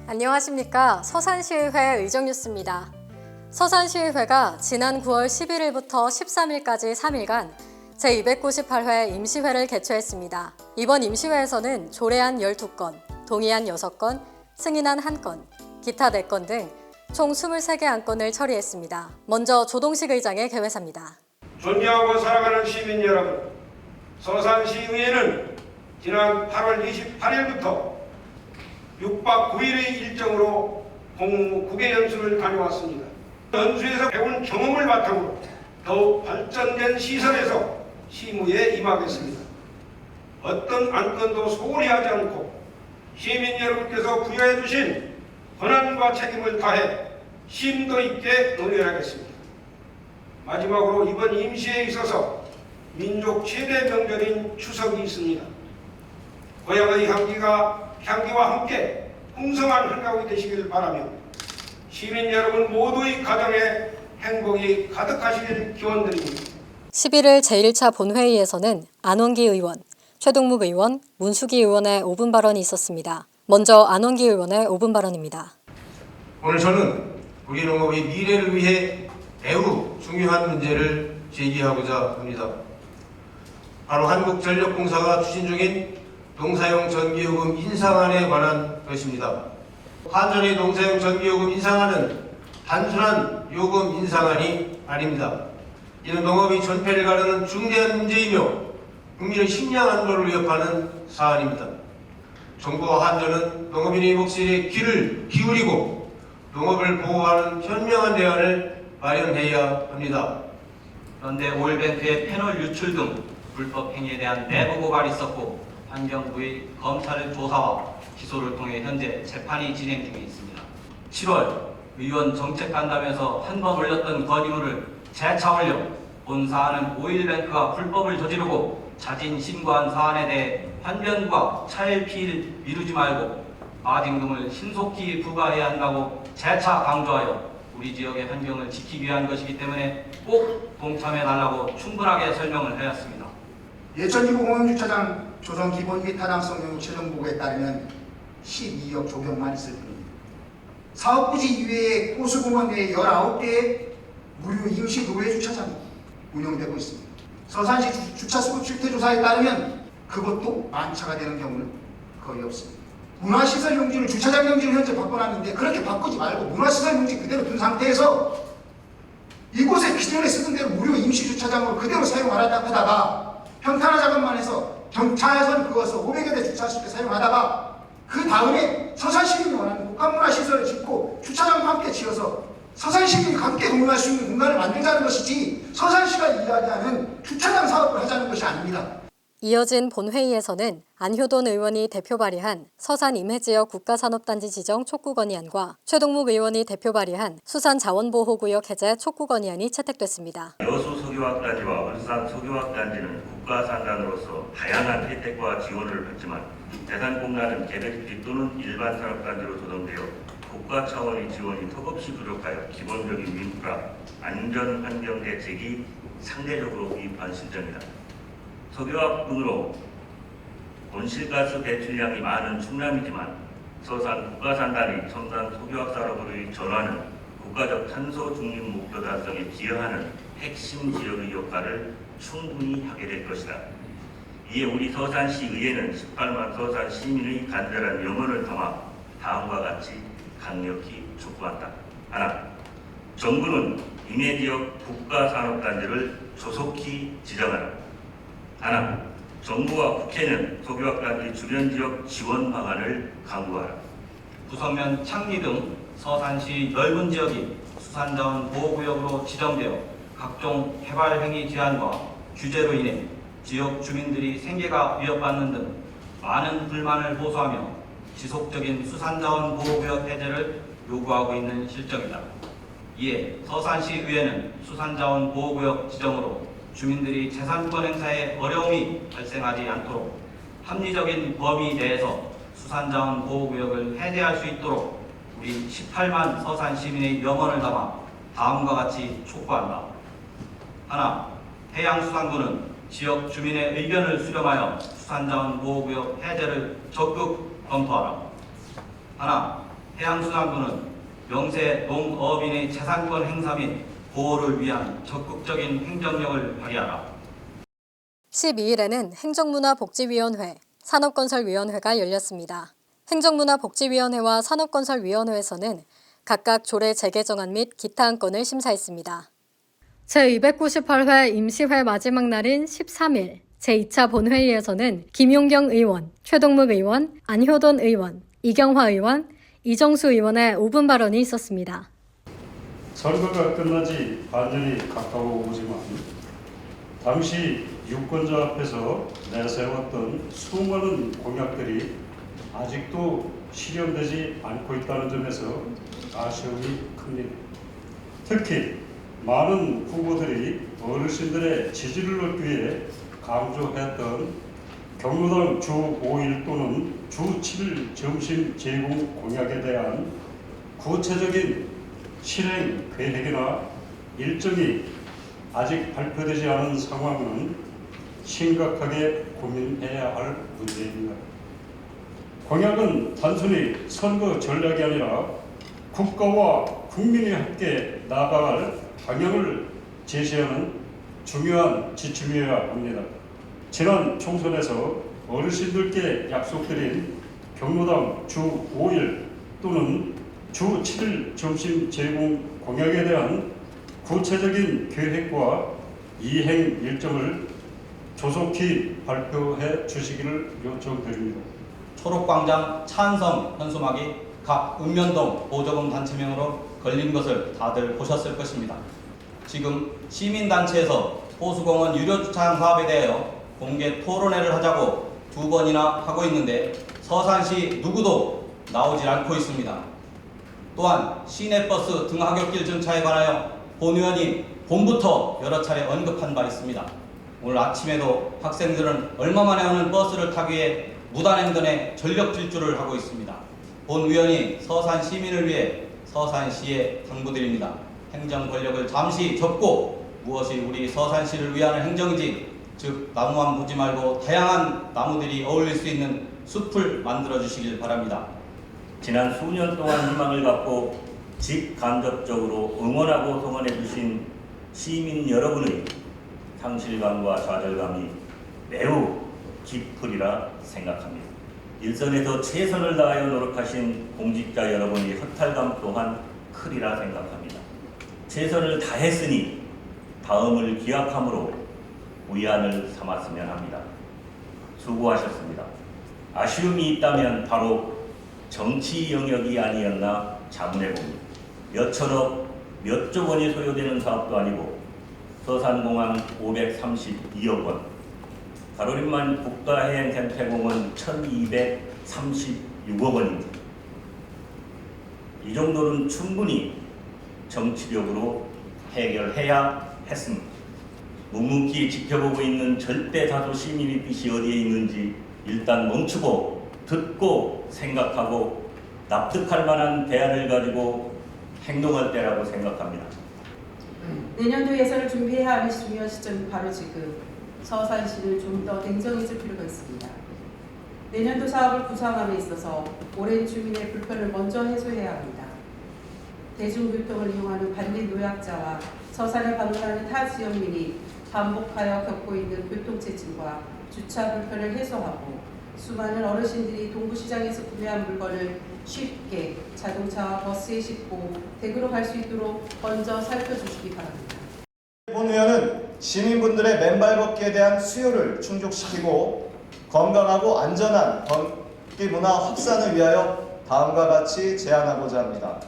안녕하십니까. 서산시의회 의정뉴스입니다. 서산시의회가 지난 9월 11일부터 13일까지 3일간 제298회 임시회를 개최했습니다. 이번 임시회에서는 조례안 12건, 동의안 6건, 승인안 1건, 기타 4건 등 총 23개 안건을 처리했습니다. 먼저 조동식 의장의 개회사입니다. 존경하고 사랑하는 시민 여러분, 서산시의회는 지난 8월 28일부터 6박 9일의 일정으로 공무 9개 연수를 다녀왔습니다. 연수에서 배운 경험을 바탕으로 더욱 발전된 시설에서 시무에 임하겠습니다. 어떤 안건도 소홀히 하지 않고 시민 여러분께서 부여해 주신 권한과 책임을 다해 심도 있게 논의하겠습니다. 마지막으로 이번 임시에 있어서 민족 최대 명절인 추석이 있습니다. 고향의 향기와 함께 풍성한 한가위 되시길 바라며 시민 여러분 모두의 가정에 행복이 가득하시길 기원드립니다. 11일 제1차 본회의에서는 안원기 의원, 최동묵 의원, 문수기 의원의 5분 발언이 있었습니다. 먼저 안원기 의원의 5분 발언입니다. 오늘 저는 우리 농업의 미래를 위해 매우 중요한 문제를 제기하고자 합니다. 바로 한국전력공사가 추진 중인 농사용 전기요금 인상안에 관한 것입니다. 한전의 농사용 전기요금 인상안은 단순한 요금 인상안이 아닙니다. 이는 농업의 전폐를 가르는 중대한 문제이며 국민의 식량 안보를 위협하는 사안입니다. 정부와 한전은 농업인의 목소리에 귀를 기울이고 농업을 보호하는 현명한 대안을 마련해야 합니다. 그런데 오일뱅크의 패널 유출 등 불법 행위에 대한 내부 고발이 있었고 환경부의 검찰 조사와 기소를 통해 현재 재판이 진행 중에 있습니다. 7월 의원 정책간담회에서 한 번 올렸던 건의문을 재차 올려 본 사안은 오일뱅크가 불법을 저지르고 자진 신고한 사안에 대해 환변부가 차일피일 미루지 말고 마진금을 신속히 부과해야 한다고 재차 강조하여 우리 지역의 환경을 지키기 위한 것이기 때문에 꼭 동참해달라고 충분하게 설명을 하였습니다. 예천지구 공영주차장 조성 기본 및 타당성 영역 최종 보고에 따르면 12억 조경만 있을 뿐입니다. 사업부지 이외에 호수공원 내 19개의 무료 임시 노외 주차장이 운영되고 있습니다. 서산시 주차수급 실태조사에 따르면 그것도 만차가 되는 경우는 거의 없습니다. 문화시설 용지를 주차장 용지를 현재 바꿔놨는데 그렇게 바꾸지 말고 문화시설 용지 그대로 둔 상태에서 이곳에 기존에 쓰던 대로 무료 임시주차장으로 그대로 사용하려고 하다가 평탄화 작업만 해서 경차선 그어서 500여 대 주차할 때 사용하다가 그 다음에 서산시민이 원하는 국가문화시설을 짓고 주차장과 함께 지어서 서산시민이 함께 동원할 수 있는 공간을 만들자는 것이지 서산시가 이야기하는 주차장 사업을 하자는 것이 아닙니다. 이어진 본회의에서는 안효돈 의원이 대표 발의한 서산 임해지역 국가산업단지 지정 촉구 건의안과 최동묵 의원이 대표 발의한 수산자원보호구역 해제 촉구 건의안이 채택됐습니다. 여수 석유화학단지와 울산 석유화학단지는 국가산단으로서 다양한 혜택과 지원을 받지만 대산공단은 개별주택 또는 일반 산업단지로 조정되어 국가 차원의 지원이 턱없이 부족하여 기본적인 인프라, 안전환경 대책이 상대적으로 미흡한 실정이다. 석유화학분으로 온실가스 배출량이 많은 충남이지만 서산 국가산단이 첨단 석유화학 산업으로의 전환은 국가적 탄소 중립 목표 달성에 기여하는 핵심 지역의 역할을 충분히 하게 될 것이다. 이에 우리 서산시 의회는 18만 서산 시민의 간절한 염원을 담아 다음과 같이 강력히 촉구한다. 하나, 정부는 임해지역 국가산업단지를 조속히 지정하라. 하나, 정부와 국회는 석유화학단지 주변 지역 지원 방안을 강구하라. 부서면 창리 등 서산시 넓은 지역이 수산자원 보호구역으로 지정되어 각종 개발 행위 제한과 규제로 인해 지역 주민들이 생계가 위협받는 등 많은 불만을 호소하며 지속적인 수산자원 보호구역 해제를 요구하고 있는 실정이다. 이에 서산시 의회는 수산자원 보호구역 지정으로 주민들이 재산권 행사에 어려움이 발생하지 않도록 합리적인 범위 내에서 수산자원 보호구역을 해제할 수 있도록 우리 18만 서산 시민의 염원을 담아 다음과 같이 촉구한다. 하나, 해양수산부는 지역 주민의 의견을 수렴하여 수산자원 보호구역 해제를 적극 검토하라. 하나, 해양수산부는 명세 농어민의 재산권 행사 및 보호를 위한 적극적인 행정력을 발휘하라. 12일에는 행정문화복지위원회, 산업건설위원회가 열렸습니다. 행정문화복지위원회와 산업건설위원회에서는 각각 조례 재개정안 및 기타 안건을 심사했습니다. 제298회 임시회 마지막 날인 13일 제2차 본회의에서는 김용경 의원, 최동묵 의원, 안효돈 의원, 이경화 의원, 이정수 의원의 5분 발언이 있었습니다. 선거가 끝나지 반전이 가까워 오지만 당시 유권자 앞에서 내세웠던 수많은 공약들이 아직도 실현되지 않고 있다는 점에서 아쉬움이 큽니다. 특히 많은 후보들이 어르신들의 지지를 얻기 위해 강조했던 경로당 주 5일 또는 주 7일 점심 제공 공약에 대한 구체적인 실행 계획이나 일정이 아직 발표되지 않은 상황은 심각하게 고민해야 할 문제입니다. 공약은 단순히 선거 전략이 아니라 국가와 국민이 함께 나아갈 방향을 제시하는 중요한 지침이어야 합니다. 지난 총선에서 어르신들께 약속드린 경로당 주 5일 또는 주 7일 점심 제공 공약에 대한 구체적인 계획과 이행 일정을 조속히 발표해 주시기를 요청드립니다. 초록광장 찬성 현수막이 각 읍면동 보조금 단체명으로 걸린 것을 다들 보셨을 것입니다. 지금 시민단체에서 호수공원 유료주차장 사업에 대하여 공개 토론회를 하자고 2번이나 하고 있는데 서산시 누구도 나오질 않고 있습니다. 또한 시내버스 등하굣길 정차에 관하여 본 의원이 봄부터 여러 차례 언급한 바 있습니다. 오늘 아침에도 학생들은 얼마 만에 오는 버스를 타기 위해 무단횡단에 전력 질주를 하고 있습니다. 본 의원이 서산 시민을 위해 서산시에 당부드립니다. 행정 권력을 잠시 접고 무엇이 우리 서산시를 위한 행정이지, 즉 나무만 보지 말고 다양한 나무들이 어울릴 수 있는 숲을 만들어 주시길 바랍니다. 지난 수년 동안 희망을 갖고 직간접적으로 응원하고 성원해 주신 시민 여러분의 상실감과 좌절감이 매우 깊으리라 생각합니다. 일선에서 최선을 다하여 노력하신 공직자 여러분의 허탈감 또한 크리라 생각합니다. 최선을 다했으니 다음을 기약함으로 위안을 삼았으면 합니다. 수고하셨습니다. 아쉬움이 있다면 바로 정치 영역이 아니었나 자문해봅니다. 몇천억, 몇 조 원이 소요되는 사업도 아니고 서산공항 532억 원, 가로림만 국가해양생태공원 1236억 원입니다. 이 정도는 충분히 정치력으로 해결해야 했습니다. 묵묵히 지켜보고 있는 절대 다수 시민의 뜻이 어디에 있는지 일단 멈추고 듣고 생각하고 납득할 만한 대안을 가지고 행동할 때라고 생각합니다. 내년도 예산을 준비해야 하는 중요한 시점이 바로 지금 서산시를 좀 더 냉정해질 필요가 있습니다. 내년도 사업을 구상함에 있어서 오랜 주민의 불편을 먼저 해소해야 합니다. 대중교통을 이용하는 반대 노약자와 서산을 방문하는 타 지역민이 반복하여 겪고 있는 교통체증과 주차 불편을 해소하고 수많은 어르신들이 동부시장에서 구매한 물건을 쉽게 자동차와 버스에 싣고 댁으로 갈 수 있도록 먼저 살펴주시기 바랍니다. 본 의원은 시민분들의 맨발 걷기에 대한 수요를 충족시키고 건강하고 안전한 걷기 문화 확산을 위하여 다음과 같이 제안하고자 합니다.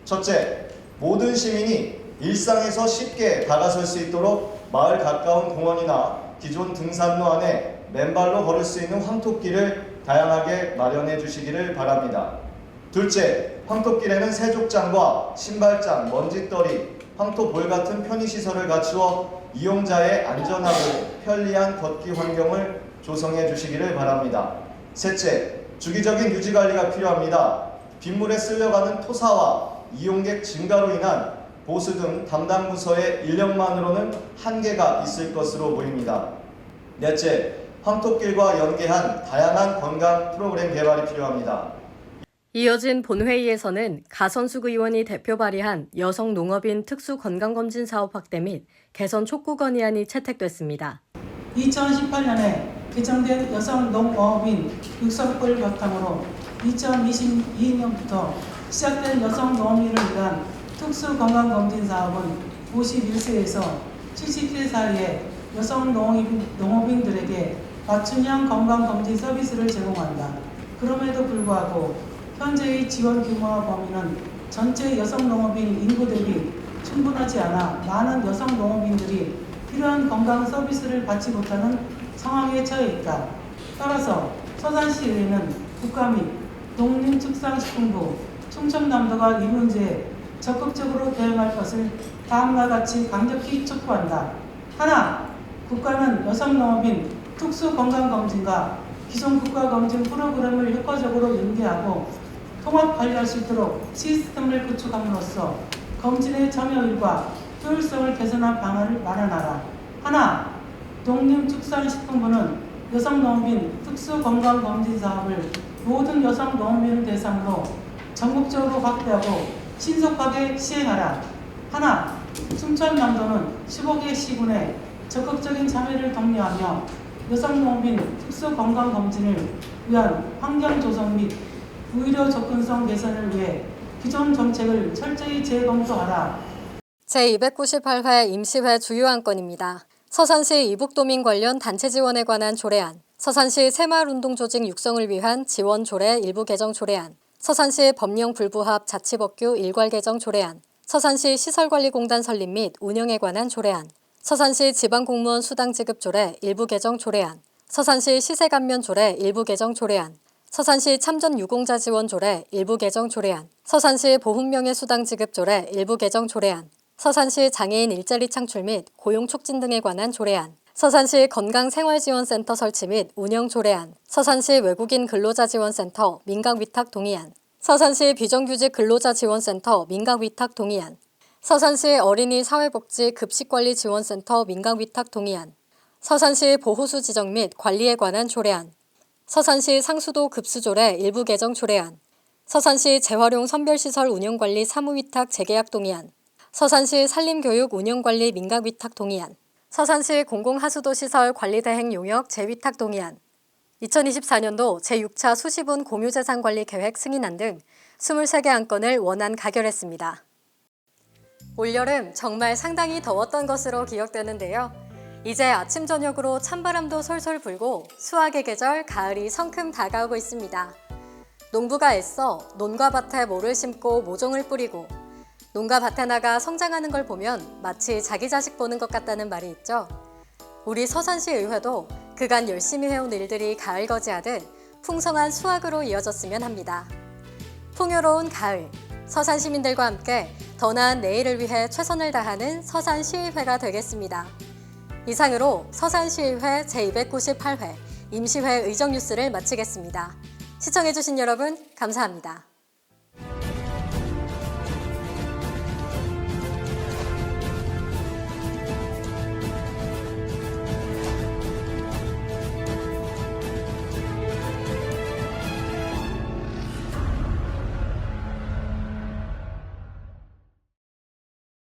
첫째, 모든 시민이 일상에서 쉽게 다가설 수 있도록 마을 가까운 공원이나 기존 등산로 안에 맨발로 걸을 수 있는 황토길을 다양하게 마련해 주시기를 바랍니다. 둘째, 황토길에는 세족장과 신발장, 먼지떨이, 황토볼 같은 편의시설을 갖추어 이용자의 안전하고 편리한 걷기 환경을 조성해 주시기를 바랍니다. 셋째, 주기적인 유지관리가 필요합니다. 빗물에 쓸려가는 토사와 이용객 증가로 인한 보수 등 담당 부서의 인력만으로는 한계가 있을 것으로 보입니다. 넷째, 황토길과 연계한 다양한 관광 프로그램 개발이 필요합니다. 이어진 본회의에서는 가선숙 의원이 대표 발의한 여성 농업인 특수 건강검진 사업 확대 및 개선 촉구 건의안이 채택됐습니다. 2018년에 개정된 여성 농업인 육성법을 바탕으로 2022년부터 시작된 여성 농업인을 위한 특수 건강검진 사업은 51세에서 70세 사이의 여성 농업인들에게 맞춤형 건강검진 서비스를 제공한다. 그럼에도 불구하고 현재의 지원 규모와 범위는 전체 여성 농업인 인구 대비 충분하지 않아 많은 여성 농업인들이 필요한 건강 서비스를 받지 못하는 상황에 처해 있다. 따라서 서산시의회는 국가 및 농림축산식품부, 충청남도가 이 문제에 적극적으로 대응할 것을 다음과 같이 강력히 촉구한다. 하나, 국가는 여성 농업인 특수 건강검진과 기존 국가검진 프로그램을 효과적으로 연계하고 통합 관리할 수 있도록 시스템을 구축함으로써 검진의 참여율과 효율성을 개선할 방안을 마련하라. 하나, 농림축산식품부는 여성 농업인 특수 건강검진 사업을 모든 여성 농업인을 대상으로 전국적으로 확대하고 신속하게 시행하라. 하나, 충청남도는 15개 시군에 적극적인 참여를 독려하며 여성 농업인 특수 건강검진을 위한 환경 조성 및 의료 접근성 개선을 위해 기존 정책을 철저히 재검토하라. 제298회 임시회 주요 안건입니다. 서산시 이북도민 관련 단체 지원에 관한 조례안, 서산시 새마을운동 조직 육성을 위한 지원 조례 일부 개정 조례안, 서산시 법령 불부합 자치법규 일괄 개정 조례안, 서산시 시설관리공단 설립 및 운영에 관한 조례안, 서산시 지방공무원 수당 지급 조례 일부 개정 조례안, 서산시 시세감면 조례 일부 개정 조례안, 서산시 참전 유공자 지원 조례 일부 개정 조례안, 서산시 보훈명예 수당 지급 조례 일부 개정 조례안, 서산시 장애인 일자리 창출 및 고용 촉진 등에 관한 조례안, 서산시 건강생활지원센터 설치 및 운영 조례안, 서산시 외국인 근로자지원센터 민각위탁 동의안, 서산시 비정규직 근로자지원센터 민각위탁 동의안, 서산시 어린이 사회복지 급식관리지원센터 민각위탁 동의안, 서산시 보호수 지정 및 관리에 관한 조례안, 서산시 상수도 급수조례 일부 개정 조례안, 서산시 재활용 선별시설 운영관리 사무위탁 재계약 동의안, 서산시 산림교육 운영관리 민각위탁 동의안, 서산시 공공하수도시설 관리대행 용역 재위탁 동의안, 2024년도 제6차 수시분 공유재산관리 계획 승인안 등 23개 안건을 원안 가결했습니다. 올여름 정말 상당히 더웠던 것으로 기억되는데요. 이제 아침 저녁으로 찬바람도 솔솔 불고 수확의 계절 가을이 성큼 다가오고 있습니다. 농부가 애써 논과 밭에 모를 심고 모종을 뿌리고 농가 밭에 나가 성장하는 걸 보면 마치 자기 자식 보는 것 같다는 말이 있죠. 우리 서산시 의회도 그간 열심히 해온 일들이 가을 거지하듯 풍성한 수확으로 이어졌으면 합니다. 풍요로운 가을, 서산 시민들과 함께 더 나은 내일을 위해 최선을 다하는 서산시의회가 되겠습니다. 이상으로 서산시의회 제298회 임시회 의정 뉴스를 마치겠습니다. 시청해주신 여러분 감사합니다.